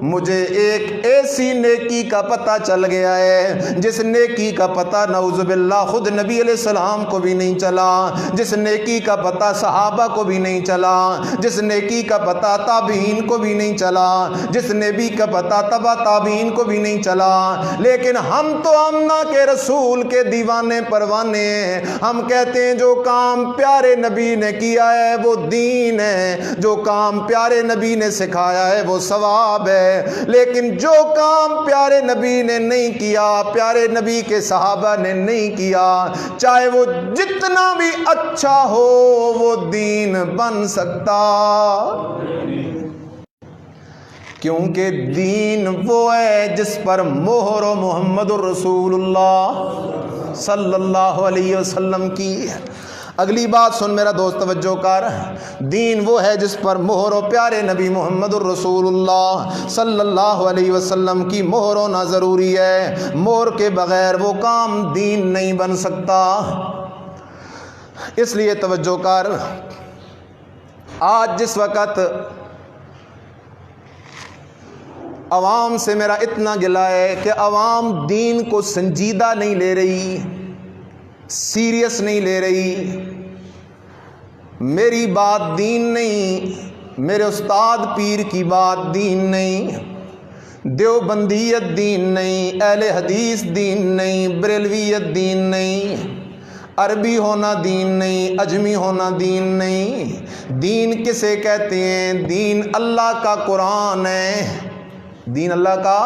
مجھے ایک ایسی نیکی کا پتہ چل گیا ہے جس نیکی کا پتہ نعوذ باللہ خود نبی علیہ السلام کو بھی نہیں چلا، جس نیکی کا پتہ صحابہ کو بھی نہیں چلا، جس نیکی کا پتہ تابعین کو بھی نہیں چلا، جس نبی کا پتہ تبع تابعین کو بھی نہیں چلا، لیکن ہم تو امنا کے رسول کے دیوانے پروانے ہیں۔ ہم کہتے ہیں جو کام پیارے نبی نے کیا ہے وہ دین ہے، جو کام پیارے نبی نے سکھایا ہے وہ ثواب ہے، لیکن جو کام پیارے نبی نے نہیں کیا، پیارے نبی کے صحابہ نے نہیں کیا، چاہے وہ جتنا بھی اچھا ہو وہ دین بن سکتا، کیونکہ دین وہ ہے جس پر مہر و محمد الرسول اللہ صلی اللہ علیہ وسلم کی ہے۔ اگلی بات سن میرا دوست، توجہ کر، دین وہ ہے جس پر مہر و پیارے نبی محمد الرسول اللہ صلی اللہ علیہ وسلم کی مہر ہونا ضروری ہے۔ مہر کے بغیر وہ کام دین نہیں بن سکتا۔ اس لیے توجہ کر، آج جس وقت عوام سے میرا اتنا گلہ ہے کہ عوام دین کو سنجیدہ نہیں لے رہی، سیریس نہیں لے رہی۔ میری بات دین نہیں، میرے استاد پیر کی بات دین نہیں، دیوبندیت دین نہیں، اہل حدیث دین نہیں، بریلویت دین نہیں، عربی ہونا دین نہیں، اجمی ہونا دین نہیں۔ دین کسے کہتے ہیں؟ دین اللہ کا قرآن ہے، دین اللہ کا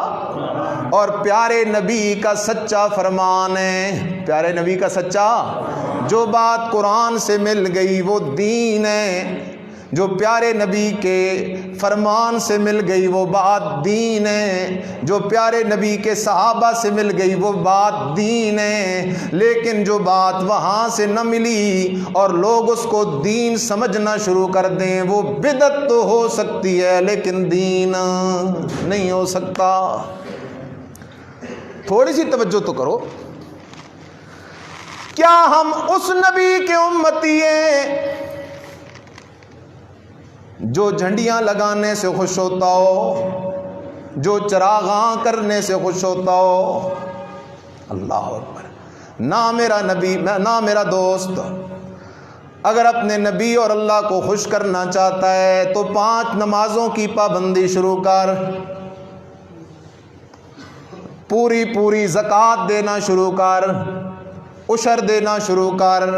اور پیارے نبی کا سچا فرمان ہے۔ پیارے نبی کا سچا، جو بات قرآن سے مل گئی وہ دین ہے، جو پیارے نبی کے فرمان سے مل گئی وہ بات دین ہے، جو پیارے نبی کے صحابہ سے مل گئی وہ بات دین ہے۔ لیکن جو بات وہاں سے نہ ملی اور لوگ اس کو دین سمجھنا شروع کر دیں، وہ بدعت تو ہو سکتی ہے لیکن دین نہیں ہو سکتا۔ تھوڑی سی توجہ تو کرو، کیا ہم اس نبی کے امتی ہیں جو جھنڈیاں لگانے سے خوش ہوتا ہو، جو چراغاں کرنے سے خوش ہوتا ہو؟ اللہ اکبر۔ نہ میرا نبی، نہ میرا دوست اگر اپنے نبی اور اللہ کو خوش کرنا چاہتا ہے تو 5 نمازوں کی پابندی شروع کر، پوری زکوٰۃ دینا شروع کر، عشر دینا شروع کر،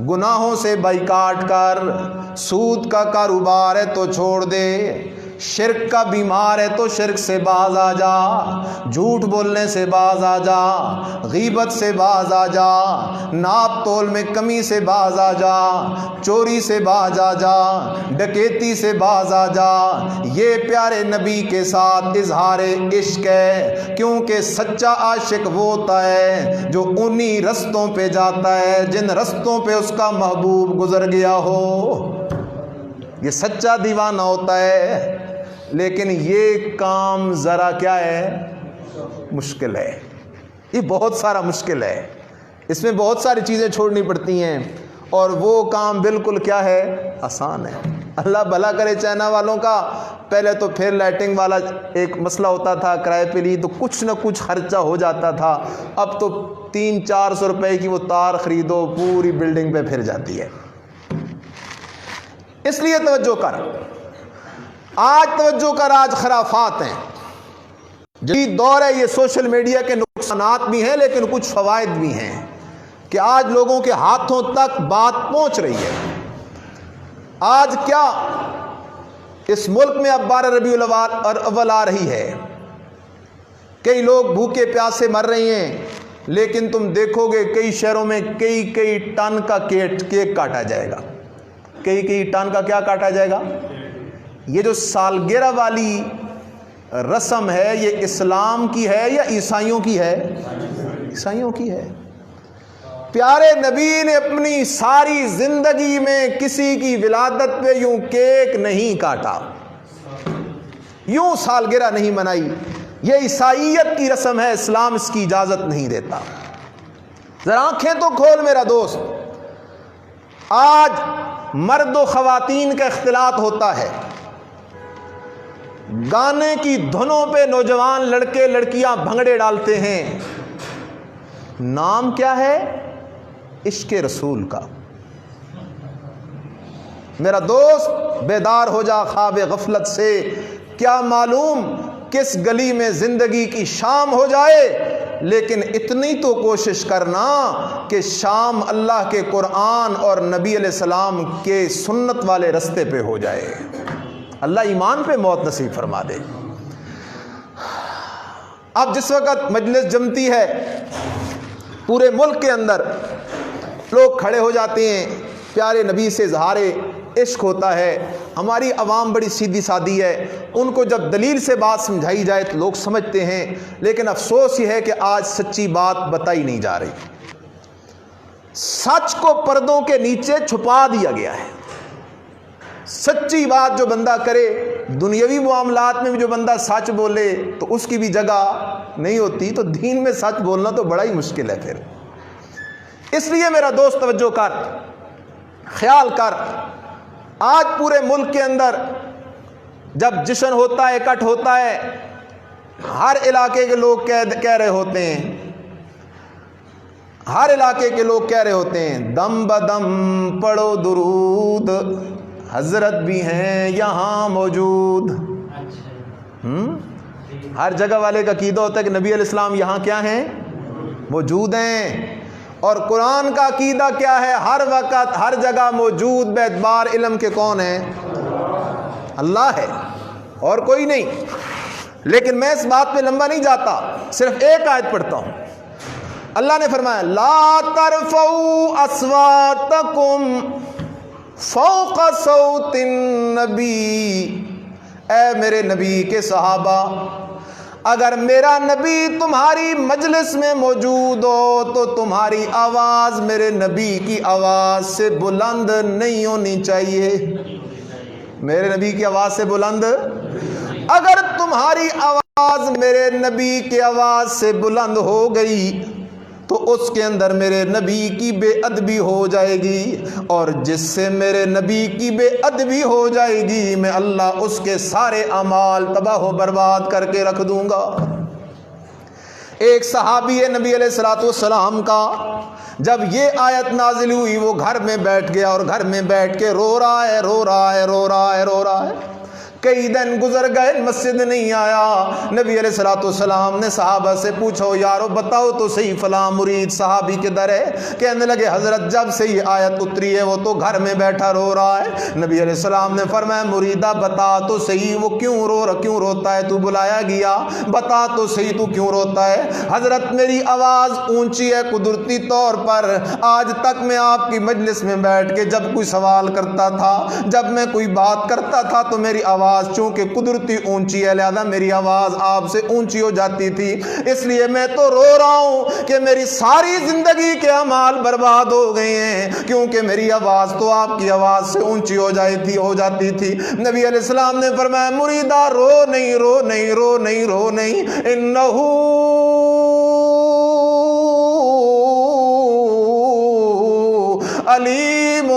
گناہوں سے بائیکاٹ کر، سود کا کاروبار ہے تو چھوڑ دے، شرک کا بیمار ہے تو شرک سے باز آ جا، جھوٹ بولنے سے باز آ جا، غیبت سے باز آ جا، ناپ تول میں کمی سے باز آ جا، چوری سے باز آ جا، ڈکیتی سے باز آ جا۔ یہ پیارے نبی کے ساتھ اظہار عشق ہے، کیونکہ سچا عاشق وہ ہوتا ہے جو انہی رستوں پہ جاتا ہے جن رستوں پہ اس کا محبوب گزر گیا ہو۔ یہ سچا دیوانہ ہوتا ہے، لیکن یہ کام ذرا کیا ہے؟ مشکل ہے، یہ بہت سارا مشکل ہے، اس میں بہت ساری چیزیں چھوڑنی پڑتی ہیں، اور وہ کام بالکل کیا ہے؟ آسان ہے۔ اللہ بھلا کرے چائنا والوں کا، پہلے تو پھر لائٹنگ والا ایک مسئلہ ہوتا تھا، کرائے پہ لی تو کچھ نہ کچھ خرچہ ہو جاتا تھا، اب تو 300-400 روپے کی وہ تار خریدو، پوری بلڈنگ پہ پھر جاتی ہے۔ اس لیے توجہ کر، آج توجہ کر، آج خرافات ہیں، جدید دور ہے، یہ سوشل میڈیا کے نقصانات بھی ہیں لیکن کچھ فوائد بھی ہیں کہ آج لوگوں کے ہاتھوں تک بات پہنچ رہی ہے۔ آج کیا اس ملک میں اب 12 ربیع الاول آ رہی ہے، کئی لوگ بھوکے پیاسے مر رہے ہیں، لیکن تم دیکھو گے کئی شہروں میں کئی ٹن کا کیک کاٹا جائے گا، کئی ٹن کا کیا کاٹا جائے گا؟ یہ جو سالگرہ والی رسم ہے، یہ اسلام کی ہے یا عیسائیوں کی ہے؟ عیسائیوں کی ہے۔ پیارے نبی نے اپنی ساری زندگی میں کسی کی ولادت پہ یوں کیک نہیں کاٹا، یوں سالگرہ نہیں منائی، یہ عیسائیت کی رسم ہے، اسلام اس کی اجازت نہیں دیتا۔ ذرا آنکھیں تو کھول میرا دوست، آج مرد و خواتین کا اختلاط ہوتا ہے، گانے کی دھنوں پہ نوجوان لڑکے لڑکیاں بھنگڑے ڈالتے ہیں، نام کیا ہے؟ عشق رسول کا۔ میرا دوست بیدار ہو جا خواب غفلت سے، کیا معلوم کس گلی میں زندگی کی شام ہو جائے، لیکن اتنی تو کوشش کرنا کہ شام اللہ کے قرآن اور نبی علیہ السلام کے سنت والے رستے پہ ہو جائے۔ اللہ ایمان پہ موت نصیب فرما دے۔ اب جس وقت مجلس جمتی ہے، پورے ملک کے اندر لوگ کھڑے ہو جاتے ہیں، پیارے نبی سے اظہار عشق ہوتا ہے، ہماری عوام بڑی سیدھی سادی ہے، ان کو جب دلیل سے بات سمجھائی جائے تو لوگ سمجھتے ہیں، لیکن افسوس یہ ہے کہ آج سچی بات بتائی نہیں جا رہی۔ سچ کو پردوں کے نیچے چھپا دیا گیا ہے. سچی بات جو بندہ کرے، دنیاوی معاملات میں بھی جو بندہ سچ بولے تو اس کی بھی جگہ نہیں ہوتی، تو دین میں سچ بولنا تو بڑا ہی مشکل ہے پھر. اس لیے میرا دوست توجہ کر، خیال کر، آج پورے ملک کے اندر جب جشن ہوتا ہے، اکٹھ ہوتا ہے، ہر علاقے کے لوگ کہہ رہے ہوتے ہیں، ہر علاقے کے لوگ کہہ رہے ہوتے ہیں دم بدم پڑھو درود، حضرت بھی ہیں یہاں موجود. ہر جگہ والے کا عقیدہ ہوتا ہے کہ نبی علیہ السلام یہاں کیا ہیں؟ موجود ہیں. اور قرآن کا عقیدہ کیا ہے؟ ہر وقت ہر جگہ موجود بے اعتبار علم کے کون ہیں؟ اللہ ہے اور کوئی نہیں. لیکن میں اس بات پہ لمبا نہیں جاتا، صرف ایک آیت پڑھتا ہوں. اللہ نے فرمایا لا ترفعوا اصواتکم فوق صوت النبی. اے میرے نبی کے صحابہ، اگر میرا نبی تمہاری مجلس میں موجود ہو تو تمہاری آواز میرے نبی کی آواز سے بلند نہیں ہونی چاہیے. میرے نبی کی آواز سے بلند، اگر تمہاری آواز میرے نبی کی آواز سے بلند ہو گئی تو اس کے اندر میرے نبی کی بے ادبی ہو جائے گی، اور جس سے میرے نبی کی بے ادبی ہو جائے گی میں اللہ اس کے سارے اعمال تباہ و برباد کر کے رکھ دوں گا. ایک صحابی ہے نبی علیہ السلام کا، جب یہ آیت نازل ہوئی وہ گھر میں بیٹھ گیا اور گھر میں بیٹھ کے رو رہا ہے، رو رہا ہے، رو رہا ہے، رو رہا ہے. کئی دن گزر گئے، مسجد نہیں آیا. نبی علیہ السلام نے صحابہ سے پوچھو یارو بتاؤ تو صحیح فلاں مرید صحابی کدھر ہے؟ کہنے لگے حضرت جب سے یہ آیت اتری ہے وہ تو گھر میں بیٹھا رو رہا ہے. نبی علیہ السلام نے فرمایا مریدہ بتا تو صحیح وہ کیوں روتا ہے؟ تو بلایا گیا، بتا تو صحیح تو کیوں روتا ہے؟ حضرت میری آواز اونچی ہے قدرتی طور پر، آج تک میں آپ کی مجلس میں بیٹھ کے جب کوئی سوال کرتا تھا، جب میں کوئی بات کرتا تھا تو میری آواز چونکہ قدرتی اونچی ہے لہذا میری آواز آپ سے اونچی ہو جاتی تھی، اس لیے میں تو رو رہا ہوں کہ میری ساری زندگی کے اعمال برباد ہو گئے ہیں کیونکہ میری آواز تو آپ کی آواز سے اونچی ہو جاتی تھی. نبی علیہ السلام نے فرمایا مریدہ رو نہیں، رو نہیں، رو نہیں، رو نہیں، انہو علیم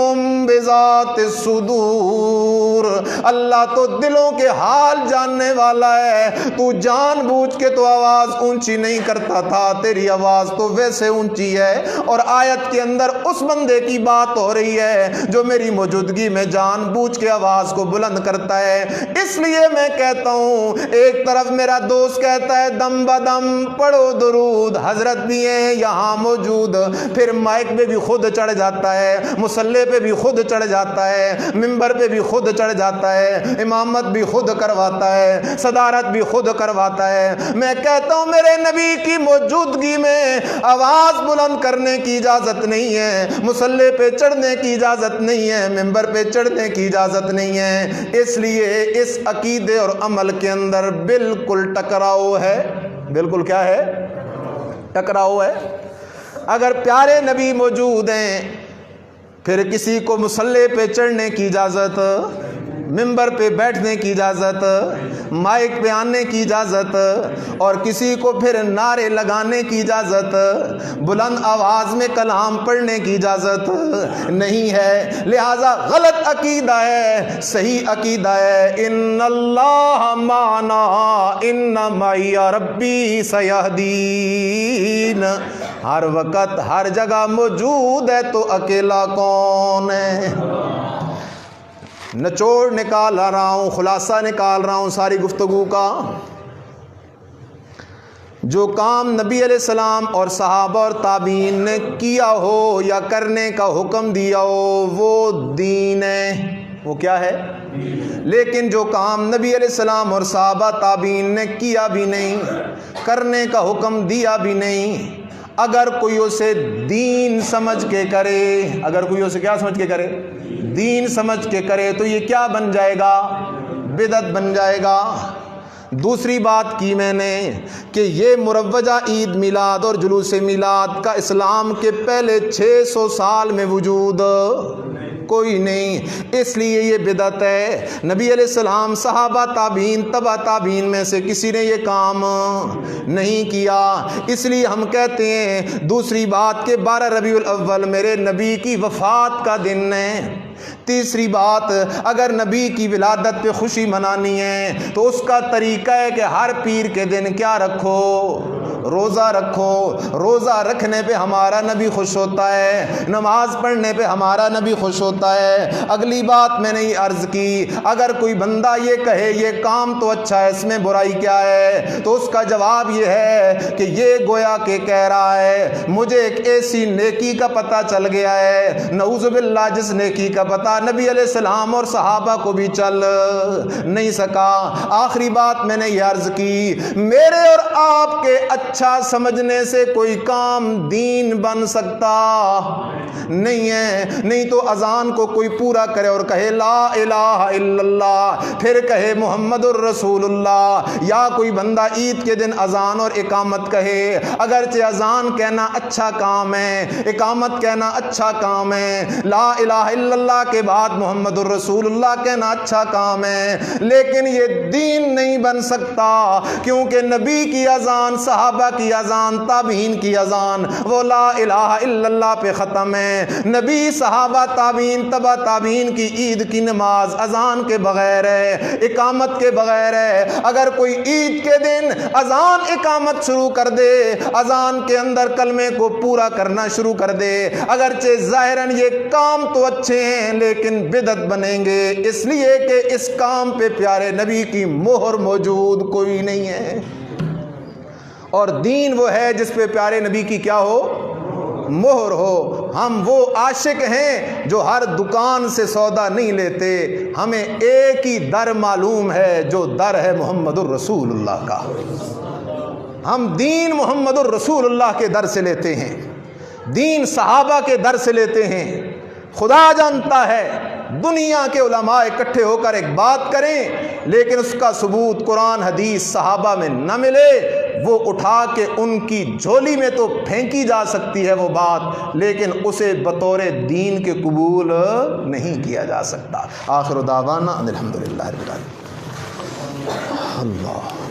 بذات الصدور. اللہ تو دلوں کے حال جاننے والا ہے. تو جان بوجھ کے تو آواز اونچی نہیں کرتا تھا، تیری آواز تو ویسے اونچی ہے. اور آیت کے اندر اس بندے کی بات ہو رہی ہے جو میری موجودگی میں جان بوجھ کے آواز کو بلند کرتا ہے. اس لیے میں کہتا ہوں ایک طرف میرا دوست کہتا ہے دم بدم پڑھو درود، حضرت بھی ہیں یہاں موجود، پھر مائک پہ بھی خود چڑھ جاتا ہے، مصلی پہ بھی خود چڑھ جاتا ہے، ممبر پہ بھی خود چڑھ جاتا ہے، امامت بھی خود کرواتا ہے، صدارت بھی خود کرواتا ہے. میں کہتا ہوں میرے نبی کی موجودگی میں آواز بلند کرنے کی اجازت نہیں ہے، مصلی پہ چڑھنے کی اجازت نہیں ہے، ممبر پہ چڑھنے کی اجازت نہیں ہے. اس لیے اس عقیدے اور عمل کے اندر بالکل ٹکراؤ ہے. بالکل کیا ہے؟ ٹکراؤ ہے. اگر پیارے نبی موجود ہیں پھر کسی کو مصلی پہ چڑھنے کی اجازت، ممبر پہ بیٹھنے کی اجازت، مائک پہ آنے کی اجازت، اور کسی کو پھر نعرے لگانے کی اجازت، بلند آواز میں کلام پڑھنے کی اجازت نہیں ہے. لہذا غلط عقیدہ ہے، صحیح عقیدہ ہے ان اللہ معنا ان معی ربی سیہدین. ہر وقت ہر جگہ موجود ہے تو اکیلا کون ہے؟ نچوڑ نکال رہا ہوں، خلاصہ نکال رہا ہوں ساری گفتگو کا. جو کام نبی علیہ السلام اور صحابہ اور تابعین نے کیا ہو یا کرنے کا حکم دیا ہو وہ دین ہے. وہ کیا ہے؟ لیکن جو کام نبی علیہ السلام اور صحابہ تابعین نے کیا بھی نہیں، کرنے کا حکم دیا بھی نہیں، اگر کوئی اسے دین سمجھ کے کرے، اگر کوئی اسے کیا سمجھ کے کرے؟ دین سمجھ کے کرے تو یہ کیا بن جائے گا؟ بدعت بن جائے گا. دوسری بات کی میں نے کہ یہ مروجہ عید میلاد اور جلوس میلاد کا اسلام کے پہلے 600 سال میں وجود کوئی نہیں، اس لیے یہ بدعت ہے۔ نبی علیہ السلام، صحابہ، تابعین، تبع تابعین میں سے کسی نے یہ کام نہیں کیا، اس لیے ہم کہتے ہیں۔ دوسری بات کہ 12 ربیع الاول میرے نبی کی وفات کا دن ہے۔ تیسری بات، اگر نبی کی ولادت پہ خوشی منانی ہے تو اس کا طریقہ ہے کہ ہر پیر کے دن کیا رکھو؟ روزہ رکھو۔ روزہ رکھنے پہ ہمارا نبی خوش ہوتا ہے، نماز پڑھنے پہ ہمارا نبی خوش ہوتا ہے۔ اگلی بات میں نے یہ عرض کی، اگر کوئی بندہ یہ کہے یہ کام تو اچھا ہے، اس میں برائی کیا ہے، تو اس کا جواب یہ ہے کہ یہ گویا کہ کہہ رہا ہے مجھے ایک ایسی نیکی کا پتہ چل گیا ہے، نعوذ باللہ جس نیکی کا پتہ نبی علیہ السلام اور صحابہ کو بھی چل نہیں سکا۔ آخری بات میں نے یہ عرض کی، میرے اور آپ کے اچھا سمجھنے سے کوئی کام دین بن سکتا نہیں ہے۔ نہیں تو اذان کو کوئی پورا کرے اور کہے لا الہ الا اللہ، پھر کہے محمد الرسول اللہ، یا کوئی بندہ عید کے دن اذان اور اقامت کہے، اگرچہ اذان کہنا اچھا کام ہے، اقامت کہنا اچھا کام ہے، لا الہ الا اللہ کے بعد محمد الرسول اللہ کہنا اچھا کام ہے، لیکن یہ دین نہیں بن سکتا، کیونکہ نبی کی اذان، صحابہ کی اذان، تابعین کی اذان وہ لا الہ الا اللہ پہ ختم ہے۔ نبی، صحابہ، تابعین، تبع تابعین کی عید کی نماز اذان کے بغیر ہے، اقامت کے بغیر ہے۔ اگر کوئی عید کے دن اذان اقامت شروع کر دے، اذان کے اندر کلمے کو پورا کرنا شروع کر دے، اگرچہ ظاہراً یہ کام تو اچھے ہیں لیکن بدعت بنیں گے، اس لیے کہ اس کام پہ پیارے نبی کی مہر موجود کوئی نہیں ہے۔ اور دین وہ ہے جس پہ پیارے نبی کی کیا ہو؟ مہر ہو۔ ہم وہ عاشق ہیں جو ہر دکان سے سودا نہیں لیتے، ہمیں ایک ہی در معلوم ہے جو در ہے محمد الرسول اللہ کا۔ ہم دین محمد الرسول اللہ کے در سے لیتے ہیں، دین صحابہ کے در سے لیتے ہیں۔ خدا جانتا ہے دنیا کے علماء اکٹھے ہو کر ایک بات کریں لیکن اس کا ثبوت قرآن حدیث صحابہ میں نہ ملے، وہ اٹھا کے ان کی جھولی میں تو پھینکی جا سکتی ہے وہ بات، لیکن اسے بطور دین کے قبول نہیں کیا جا سکتا۔ آخر دعوانا الحمدللہ رب العالمین۔ اللہ